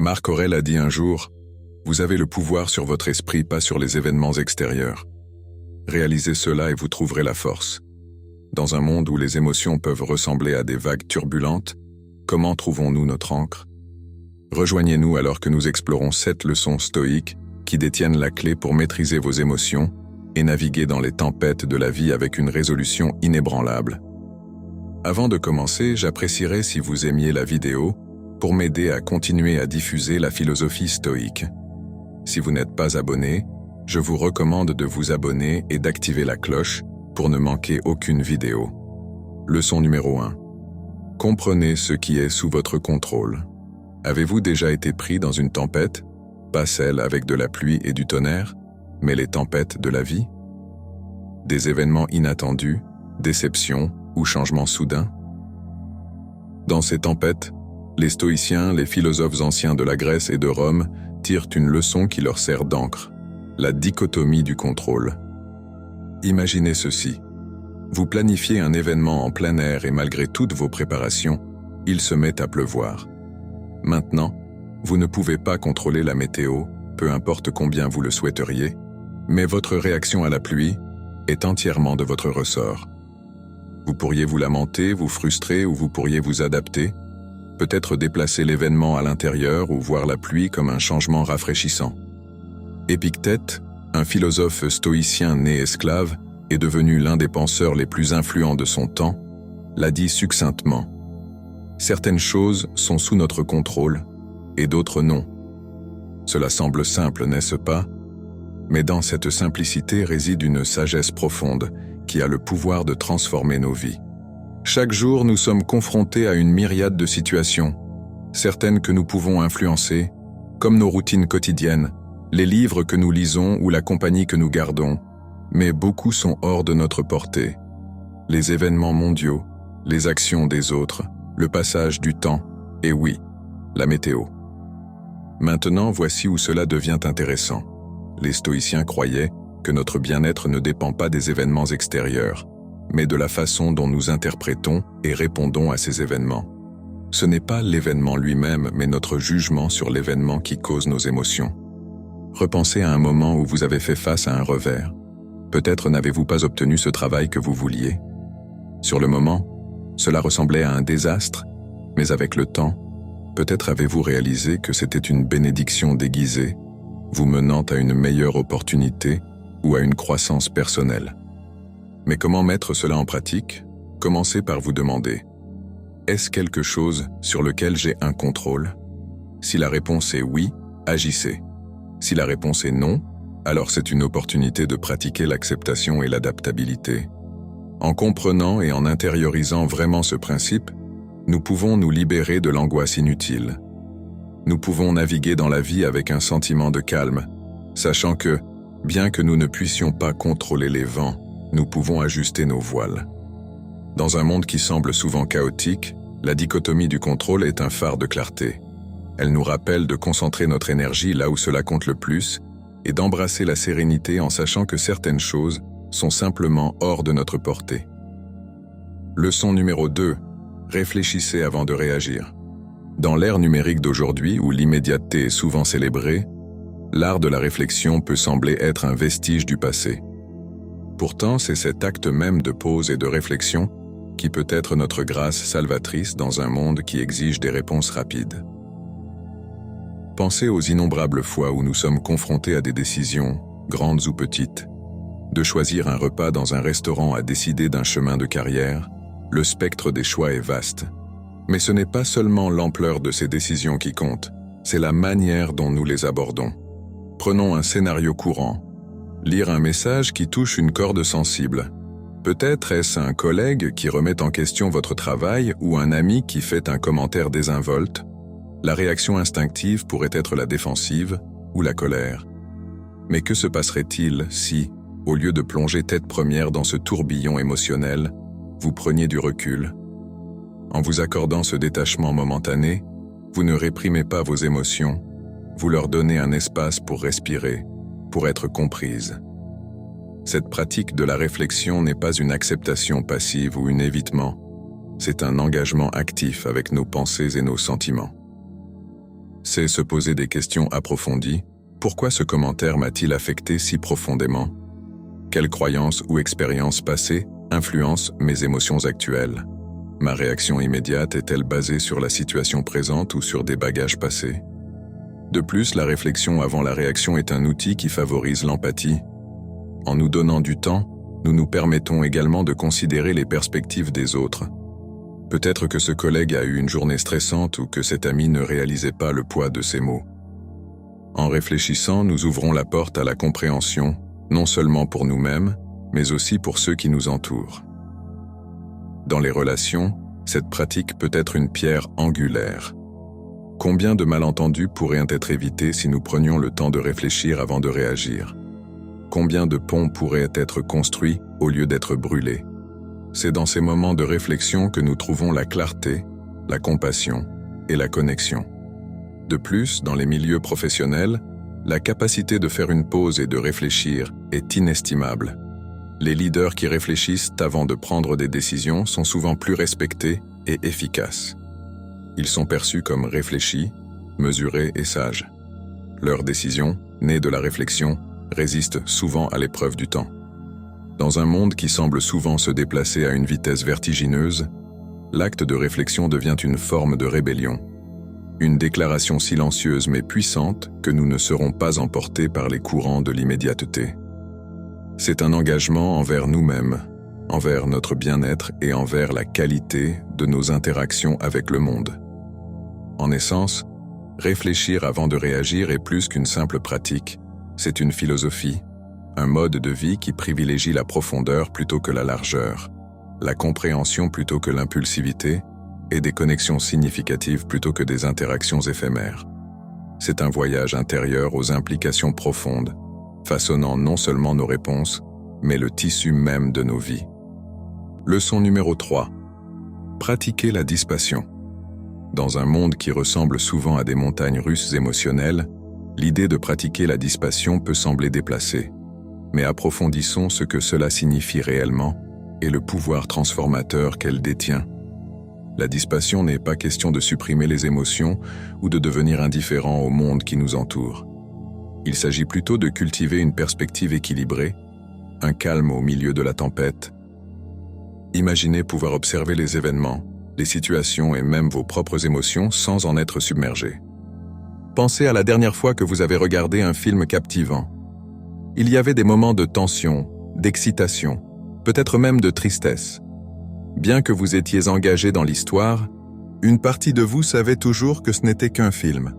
Marc Aurèle a dit un jour, « Vous avez le pouvoir sur votre esprit, pas sur les événements extérieurs. Réalisez cela et vous trouverez la force. » Dans un monde où les émotions peuvent ressembler à des vagues turbulentes, comment trouvons-nous notre ancre? Rejoignez-nous alors que nous explorons 7 leçons stoïques qui détiennent la clé pour maîtriser vos émotions et naviguer dans les tempêtes de la vie avec une résolution inébranlable. Avant de commencer, j'apprécierais si vous aimiez la vidéo pour m'aider à continuer à diffuser la philosophie stoïque. Si vous n'êtes pas abonné, je vous recommande de vous abonner et d'activer la cloche pour ne manquer aucune vidéo. Leçon numéro 1. Comprenez ce qui est sous votre contrôle. Avez-vous déjà été pris dans une tempête? Pas celle avec de la pluie et du tonnerre, mais les tempêtes de la vie? Des événements inattendus, déceptions ou changements soudains? Dans ces tempêtes, les stoïciens, les philosophes anciens de la Grèce et de Rome, tirent une leçon qui leur sert d'encre, la dichotomie du contrôle. Imaginez ceci. Vous planifiez un événement en plein air et malgré toutes vos préparations, il se met à pleuvoir. Maintenant, vous ne pouvez pas contrôler la météo, peu importe combien vous le souhaiteriez, mais votre réaction à la pluie est entièrement de votre ressort. Vous pourriez vous lamenter, vous frustrer ou vous pourriez vous adapter, peut-être déplacer l'événement à l'intérieur ou voir la pluie comme un changement rafraîchissant. Épictète, un philosophe stoïcien né esclave et devenu l'un des penseurs les plus influents de son temps, l'a dit succinctement. Certaines choses sont sous notre contrôle et d'autres non. Cela semble simple, n'est-ce pas? Mais dans cette simplicité réside une sagesse profonde qui a le pouvoir de transformer nos vies. Chaque jour, nous sommes confrontés à une myriade de situations, certaines que nous pouvons influencer, comme nos routines quotidiennes, les livres que nous lisons ou la compagnie que nous gardons, mais beaucoup sont hors de notre portée. Les événements mondiaux, les actions des autres, le passage du temps, et oui, la météo. Maintenant, voici où cela devient intéressant. Les stoïciens croyaient que notre bien-être ne dépend pas des événements extérieurs, mais de la façon dont nous interprétons et répondons à ces événements. Ce n'est pas l'événement lui-même, mais notre jugement sur l'événement qui cause nos émotions. Repensez à un moment où vous avez fait face à un revers. Peut-être n'avez-vous pas obtenu ce travail que vous vouliez. Sur le moment, cela ressemblait à un désastre, mais avec le temps, peut-être avez-vous réalisé que c'était une bénédiction déguisée, vous menant à une meilleure opportunité ou à une croissance personnelle. Mais comment mettre cela en pratique? Commencez par vous demander, est-ce quelque chose sur lequel j'ai un contrôle? Si la réponse est oui, agissez. Si la réponse est non, alors c'est une opportunité de pratiquer l'acceptation et l'adaptabilité. En comprenant et en intériorisant vraiment ce principe, nous pouvons nous libérer de l'angoisse inutile. Nous pouvons naviguer dans la vie avec un sentiment de calme, sachant que, bien que nous ne puissions pas contrôler les vents, nous pouvons ajuster nos voiles. Dans un monde qui semble souvent chaotique, la dichotomie du contrôle est un phare de clarté. Elle nous rappelle de concentrer notre énergie là où cela compte le plus et d'embrasser la sérénité en sachant que certaines choses sont simplement hors de notre portée. Leçon numéro 2. Réfléchissez avant de réagir. Dans l'ère numérique d'aujourd'hui où l'immédiateté est souvent célébrée, l'art de la réflexion peut sembler être un vestige du passé. Pourtant, c'est cet acte même de pause et de réflexion qui peut être notre grâce salvatrice dans un monde qui exige des réponses rapides. Pensez aux innombrables fois où nous sommes confrontés à des décisions, grandes ou petites. De choisir un repas dans un restaurant à décider d'un chemin de carrière, le spectre des choix est vaste. Mais ce n'est pas seulement l'ampleur de ces décisions qui compte, c'est la manière dont nous les abordons. Prenons un scénario courant. Lire un message qui touche une corde sensible. Peut-être est-ce un collègue qui remet en question votre travail ou un ami qui fait un commentaire désinvolte. La réaction instinctive pourrait être la défensive ou la colère. Mais que se passerait-il si, au lieu de plonger tête première dans ce tourbillon émotionnel, vous preniez du recul? En vous accordant ce détachement momentané, vous ne réprimez pas vos émotions, vous leur donnez un espace pour respirer, pour être comprise. Cette pratique de la réflexion n'est pas une acceptation passive ou un évitement, c'est un engagement actif avec nos pensées et nos sentiments. C'est se poser des questions approfondies. Pourquoi ce commentaire m'a-t-il affecté si profondément? Quelles croyances ou expériences passées influencent mes émotions actuelles? Ma réaction immédiate est-elle basée sur la situation présente ou sur des bagages passés? De plus, la réflexion avant la réaction est un outil qui favorise l'empathie. En nous donnant du temps, nous nous permettons également de considérer les perspectives des autres. Peut-être que ce collègue a eu une journée stressante ou que cet ami ne réalisait pas le poids de ses mots. En réfléchissant, nous ouvrons la porte à la compréhension, non seulement pour nous-mêmes, mais aussi pour ceux qui nous entourent. Dans les relations, cette pratique peut être une pierre angulaire. Combien de malentendus pourraient être évités si nous prenions le temps de réfléchir avant de réagir? Combien de ponts pourraient être construits au lieu d'être brûlés? C'est dans ces moments de réflexion que nous trouvons la clarté, la compassion et la connexion. De plus, dans les milieux professionnels, la capacité de faire une pause et de réfléchir est inestimable. Les leaders qui réfléchissent avant de prendre des décisions sont souvent plus respectés et efficaces. Ils sont perçus comme réfléchis, mesurés et sages. Leurs décisions, nées de la réflexion, résistent souvent à l'épreuve du temps. Dans un monde qui semble souvent se déplacer à une vitesse vertigineuse, l'acte de réflexion devient une forme de rébellion. Une déclaration silencieuse mais puissante que nous ne serons pas emportés par les courants de l'immédiateté. C'est un engagement envers nous-mêmes, envers notre bien-être et envers la qualité de nos interactions avec le monde. En essence, réfléchir avant de réagir est plus qu'une simple pratique, c'est une philosophie, un mode de vie qui privilégie la profondeur plutôt que la largeur, la compréhension plutôt que l'impulsivité, et des connexions significatives plutôt que des interactions éphémères. C'est un voyage intérieur aux implications profondes, façonnant non seulement nos réponses, mais le tissu même de nos vies. Leçon numéro 3. Pratiquer la dispassion. Dans un monde qui ressemble souvent à des montagnes russes émotionnelles, l'idée de pratiquer la dispassion peut sembler déplacée. Mais approfondissons ce que cela signifie réellement et le pouvoir transformateur qu'elle détient. La dispassion n'est pas question de supprimer les émotions ou de devenir indifférent au monde qui nous entoure. Il s'agit plutôt de cultiver une perspective équilibrée, un calme au milieu de la tempête. Imaginez pouvoir observer les événements, les situations et même vos propres émotions sans en être submergé. Pensez à la dernière fois que vous avez regardé un film captivant. Il y avait des moments de tension, d'excitation, peut-être même de tristesse. Bien que vous étiez engagé dans l'histoire, une partie de vous savait toujours que ce n'était qu'un film.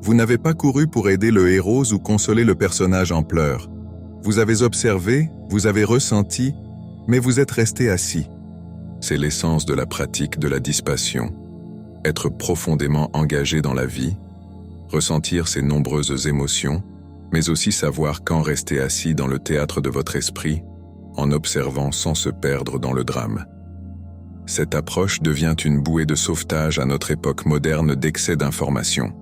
Vous n'avez pas couru pour aider le héros ou consoler le personnage en pleurs. Vous avez observé, vous avez ressenti, mais vous êtes resté assis. C'est l'essence de la pratique de la dispassion. Être profondément engagé dans la vie, ressentir ses nombreuses émotions, mais aussi savoir quand rester assis dans le théâtre de votre esprit, en observant sans se perdre dans le drame. Cette approche devient une bouée de sauvetage à notre époque moderne d'excès d'informations.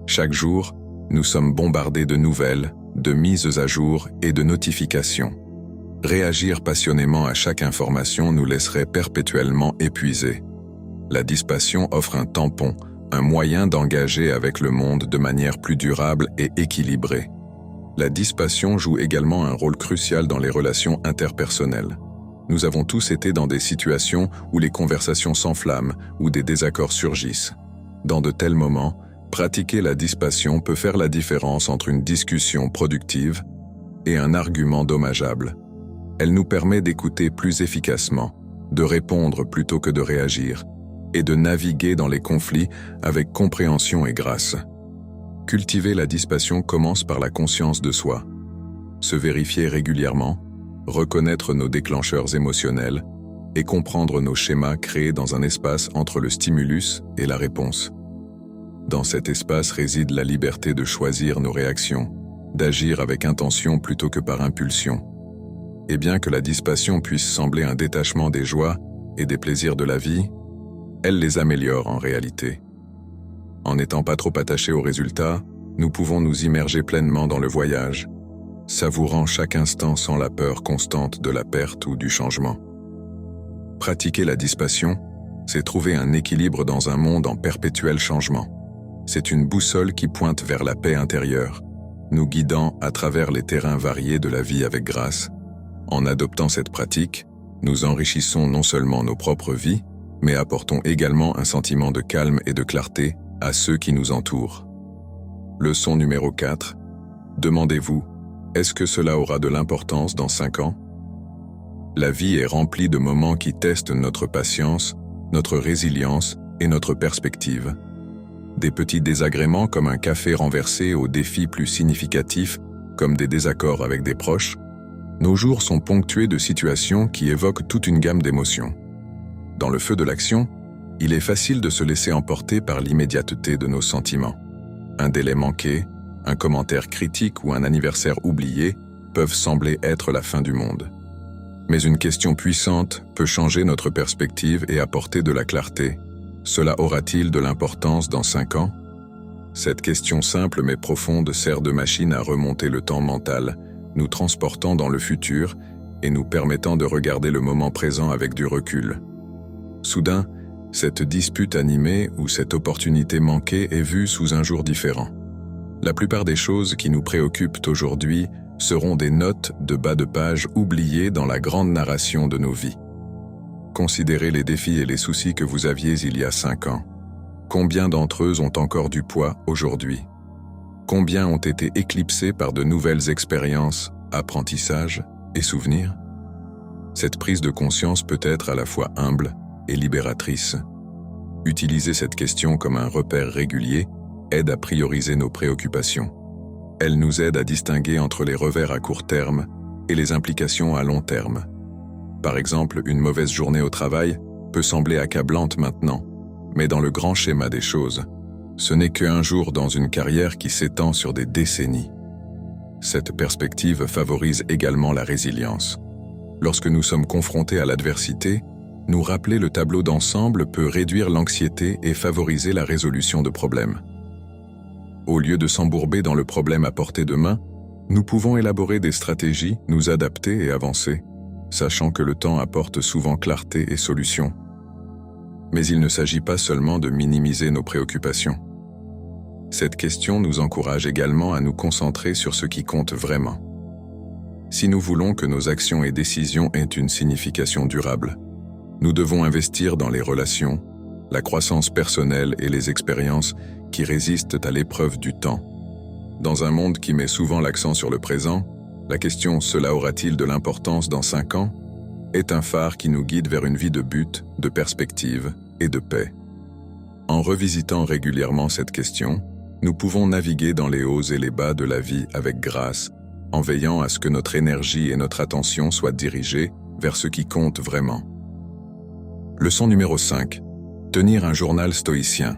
Chaque jour, nous sommes bombardés de nouvelles, de mises à jour et de notifications. Réagir passionnément à chaque information nous laisserait perpétuellement épuisés. La dispassion offre un tampon, un moyen d'engager avec le monde de manière plus durable et équilibrée. La dispassion joue également un rôle crucial dans les relations interpersonnelles. Nous avons tous été dans des situations où les conversations s'enflamment, où des désaccords surgissent. Dans de tels moments, pratiquer la dispassion peut faire la différence entre une discussion productive et un argument dommageable. Elle nous permet d'écouter plus efficacement, de répondre plutôt que de réagir, et de naviguer dans les conflits avec compréhension et grâce. Cultiver la dispassion commence par la conscience de soi. Se vérifier régulièrement, reconnaître nos déclencheurs émotionnels et comprendre nos schémas créés dans un espace entre le stimulus et la réponse. Dans cet espace réside la liberté de choisir nos réactions, d'agir avec intention plutôt que par impulsion. Et bien que la dispassion puisse sembler un détachement des joies et des plaisirs de la vie, elle les améliore en réalité. En n'étant pas trop attachés aux résultats, nous pouvons nous immerger pleinement dans le voyage, savourant chaque instant sans la peur constante de la perte ou du changement. Pratiquer la dispassion, c'est trouver un équilibre dans un monde en perpétuel changement. C'est une boussole qui pointe vers la paix intérieure, nous guidant à travers les terrains variés de la vie avec grâce. En adoptant cette pratique, nous enrichissons non seulement nos propres vies, mais apportons également un sentiment de calme et de clarté à ceux qui nous entourent. Leçon numéro 4. Demandez-vous, est-ce que cela aura de l'importance dans 5 ans? La vie est remplie de moments qui testent notre patience, notre résilience et notre perspective. Des petits désagréments comme un café renversé aux défis plus significatifs, comme des désaccords avec des proches, nos jours sont ponctués de situations qui évoquent toute une gamme d'émotions. Dans le feu de l'action, il est facile de se laisser emporter par l'immédiateté de nos sentiments. Un délai manqué, un commentaire critique ou un anniversaire oublié peuvent sembler être la fin du monde. Mais une question puissante peut changer notre perspective et apporter de la clarté. Cela aura-t-il de l'importance dans 5 ans? Cette question simple mais profonde sert de machine à remonter le temps mental, nous transportant dans le futur et nous permettant de regarder le moment présent avec du recul. Soudain, cette dispute animée ou cette opportunité manquée est vue sous un jour différent. La plupart des choses qui nous préoccupent aujourd'hui seront des notes de bas de page oubliées dans la grande narration de nos vies. Considérez les défis et les soucis que vous aviez il y a 5 ans. Combien d'entre eux ont encore du poids aujourd'hui? Combien ont été éclipsés par de nouvelles expériences, apprentissages et souvenirs? Cette prise de conscience peut être à la fois humble et libératrice. Utiliser cette question comme un repère régulier aide à prioriser nos préoccupations. Elle nous aide à distinguer entre les revers à court terme et les implications à long terme. Par exemple, une mauvaise journée au travail peut sembler accablante maintenant, mais dans le grand schéma des choses, ce n'est qu'un jour dans une carrière qui s'étend sur des décennies. Cette perspective favorise également la résilience. Lorsque nous sommes confrontés à l'adversité, nous rappeler le tableau d'ensemble peut réduire l'anxiété et favoriser la résolution de problèmes. Au lieu de s'embourber dans le problème à portée de main, nous pouvons élaborer des stratégies, nous adapter et avancer, sachant que le temps apporte souvent clarté et solution. Mais il ne s'agit pas seulement de minimiser nos préoccupations. Cette question nous encourage également à nous concentrer sur ce qui compte vraiment. Si nous voulons que nos actions et décisions aient une signification durable, nous devons investir dans les relations, la croissance personnelle et les expériences qui résistent à l'épreuve du temps. Dans un monde qui met souvent l'accent sur le présent, la question « Cela aura-t-il de l'importance dans 5 ans ?» est un phare qui nous guide vers une vie de but, de perspective et de paix. En revisitant régulièrement cette question, nous pouvons naviguer dans les hauts et les bas de la vie avec grâce, en veillant à ce que notre énergie et notre attention soient dirigées vers ce qui compte vraiment. Leçon numéro 5. Tenir un journal stoïcien.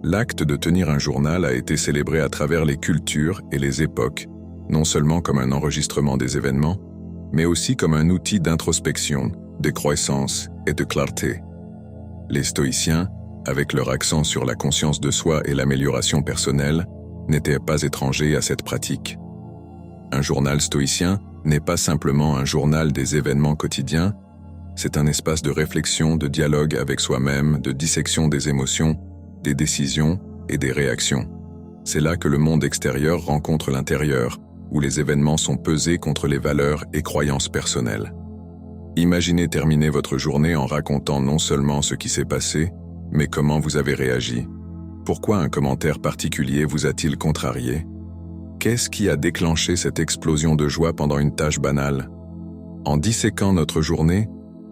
L'acte de tenir un journal a été célébré à travers les cultures et les époques, non seulement comme un enregistrement des événements, mais aussi comme un outil d'introspection, de croissance et de clarté. Les stoïciens, avec leur accent sur la conscience de soi et l'amélioration personnelle, n'étaient pas étrangers à cette pratique. Un journal stoïcien n'est pas simplement un journal des événements quotidiens, c'est un espace de réflexion, de dialogue avec soi-même, de dissection des émotions, des décisions et des réactions. C'est là que le monde extérieur rencontre l'intérieur, où les événements sont pesés contre les valeurs et croyances personnelles. Imaginez terminer votre journée en racontant non seulement ce qui s'est passé, mais comment vous avez réagi. Pourquoi un commentaire particulier vous a-t-il contrarié? Qu'est-ce qui a déclenché cette explosion de joie pendant une tâche banale? En disséquant notre journée,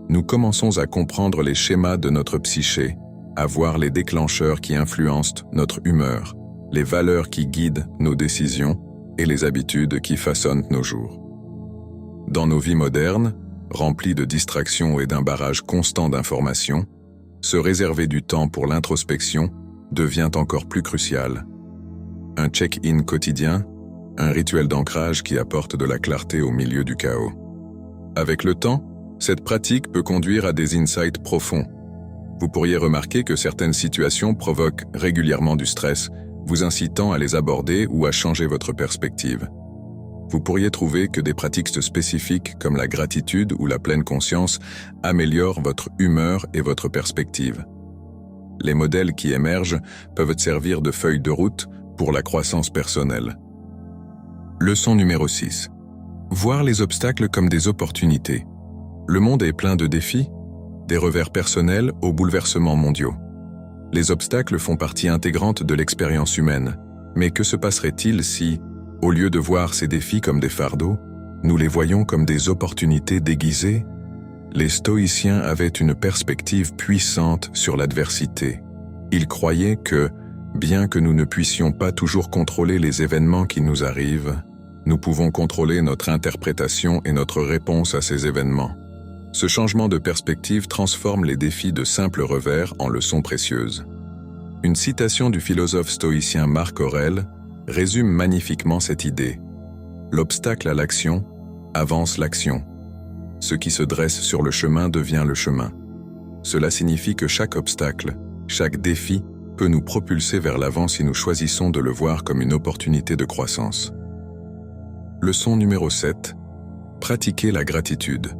nous commençons à comprendre les schémas de notre psyché, à voir les déclencheurs qui influencent notre humeur, les valeurs qui guident nos décisions et les habitudes qui façonnent nos jours. Dans nos vies modernes, remplies de distractions et d'un barrage constant d'informations, se réserver du temps pour l'introspection devient encore plus crucial. Un check-in quotidien, un rituel d'ancrage qui apporte de la clarté au milieu du chaos. Avec le temps, cette pratique peut conduire à des insights profonds. Vous pourriez remarquer que certaines situations provoquent régulièrement du stress, vous incitant à les aborder ou à changer votre perspective. Vous pourriez trouver que des pratiques spécifiques comme la gratitude ou la pleine conscience améliorent votre humeur et votre perspective. Les modèles qui émergent peuvent servir de feuille de route pour la croissance personnelle. Leçon numéro 6. Voir les obstacles comme des opportunités. Le monde est plein de défis, des revers personnels aux bouleversements mondiaux. Les obstacles font partie intégrante de l'expérience humaine. Mais que se passerait-il si, au lieu de voir ces défis comme des fardeaux, nous les voyons comme des opportunités déguisées? Les stoïciens avaient une perspective puissante sur l'adversité. Ils croyaient que, bien que nous ne puissions pas toujours contrôler les événements qui nous arrivent, nous pouvons contrôler notre interprétation et notre réponse à ces événements. Ce changement de perspective transforme les défis de simples revers en leçons précieuses. Une citation du philosophe stoïcien Marc Aurèle résume magnifiquement cette idée. L'obstacle à l'action avance l'action. Ce qui se dresse sur le chemin devient le chemin. Cela signifie que chaque obstacle, chaque défi peut nous propulser vers l'avant si nous choisissons de le voir comme une opportunité de croissance. Leçon numéro 7. Pratiquer la gratitude.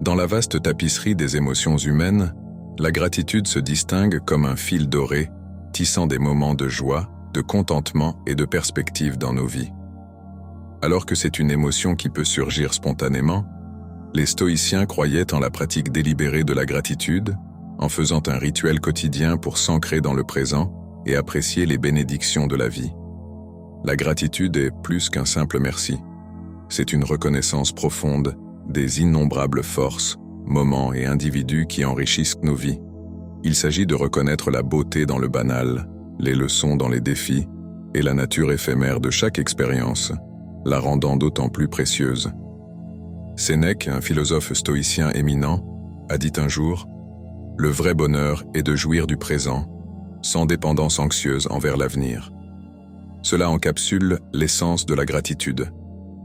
Dans la vaste tapisserie des émotions humaines, la gratitude se distingue comme un fil doré, tissant des moments de joie, de contentement et de perspective dans nos vies. Alors que c'est une émotion qui peut surgir spontanément, les stoïciens croyaient en la pratique délibérée de la gratitude, en faisant un rituel quotidien pour s'ancrer dans le présent et apprécier les bénédictions de la vie. La gratitude est plus qu'un simple merci. C'est une reconnaissance profonde des innombrables forces, moments et individus qui enrichissent nos vies. Il s'agit de reconnaître la beauté dans le banal, les leçons dans les défis et la nature éphémère de chaque expérience, la rendant d'autant plus précieuse. Sénèque, un philosophe stoïcien éminent, a dit un jour « Le vrai bonheur est de jouir du présent, sans dépendance anxieuse envers l'avenir. » Cela encapsule l'essence de la gratitude.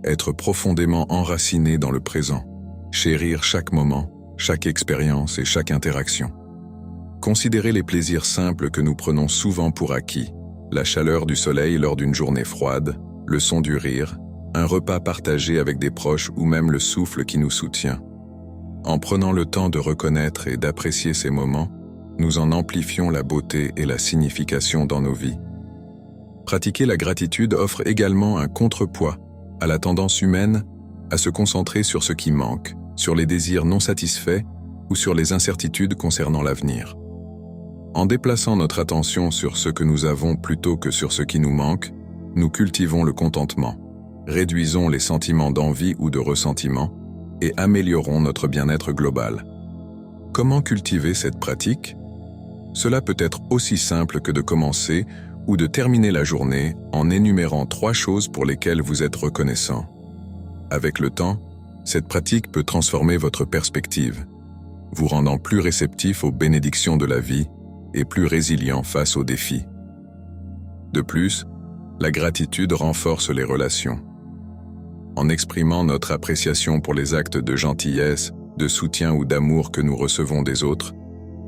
Être profondément enraciné dans le présent, chérir chaque moment, chaque expérience et chaque interaction. Considérer les plaisirs simples que nous prenons souvent pour acquis, la chaleur du soleil lors d'une journée froide, le son du rire, un repas partagé avec des proches ou même le souffle qui nous soutient. En prenant le temps de reconnaître et d'apprécier ces moments, nous en amplifions la beauté et la signification dans nos vies. Pratiquer la gratitude offre également un contrepoids à la tendance humaine à se concentrer sur ce qui manque, sur les désirs non satisfaits ou sur les incertitudes concernant l'avenir. En déplaçant notre attention sur ce que nous avons plutôt que sur ce qui nous manque, nous cultivons le contentement, réduisons les sentiments d'envie ou de ressentiment et améliorons notre bien-être global. Comment cultiver cette pratique? Cela peut être aussi simple que de commencer ou de terminer la journée en énumérant 3 choses pour lesquelles vous êtes reconnaissant. Avec le temps, cette pratique peut transformer votre perspective, vous rendant plus réceptif aux bénédictions de la vie et plus résilient face aux défis. De plus, la gratitude renforce les relations. En exprimant notre appréciation pour les actes de gentillesse, de soutien ou d'amour que nous recevons des autres,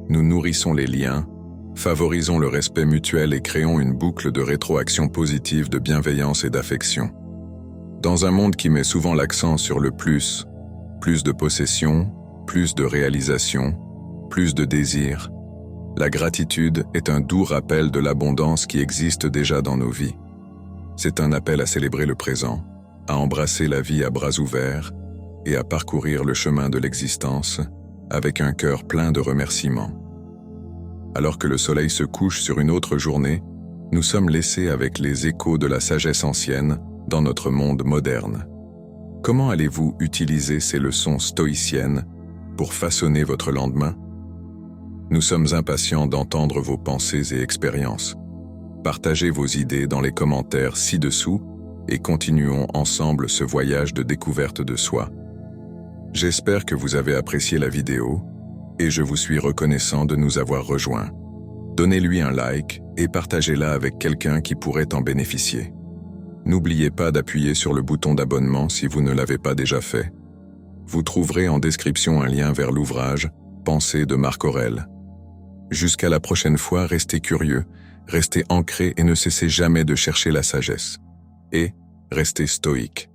nous nourrissons les liens, favorisons le respect mutuel et créons une boucle de rétroaction positive de bienveillance et d'affection. Dans un monde qui met souvent l'accent sur le plus de possessions, plus de réalisations, plus de désirs, la gratitude est un doux rappel de l'abondance qui existe déjà dans nos vies. C'est un appel à célébrer le présent, à embrasser la vie à bras ouverts et à parcourir le chemin de l'existence avec un cœur plein de remerciements. Alors que le soleil se couche sur une autre journée, nous sommes laissés avec les échos de la sagesse ancienne dans notre monde moderne. Comment allez-vous utiliser ces leçons stoïciennes pour façonner votre lendemain? Nous sommes impatients d'entendre vos pensées et expériences. Partagez vos idées dans les commentaires ci-dessous et continuons ensemble ce voyage de découverte de soi. J'espère que vous avez apprécié la vidéo et je vous suis reconnaissant de nous avoir rejoints. Donnez-lui un like et partagez-la avec quelqu'un qui pourrait en bénéficier. N'oubliez pas d'appuyer sur le bouton d'abonnement si vous ne l'avez pas déjà fait. Vous trouverez en description un lien vers l'ouvrage « Pensées de Marc Aurèle ». Jusqu'à la prochaine fois, restez curieux, restez ancrés et ne cessez jamais de chercher la sagesse. Et restez stoïques.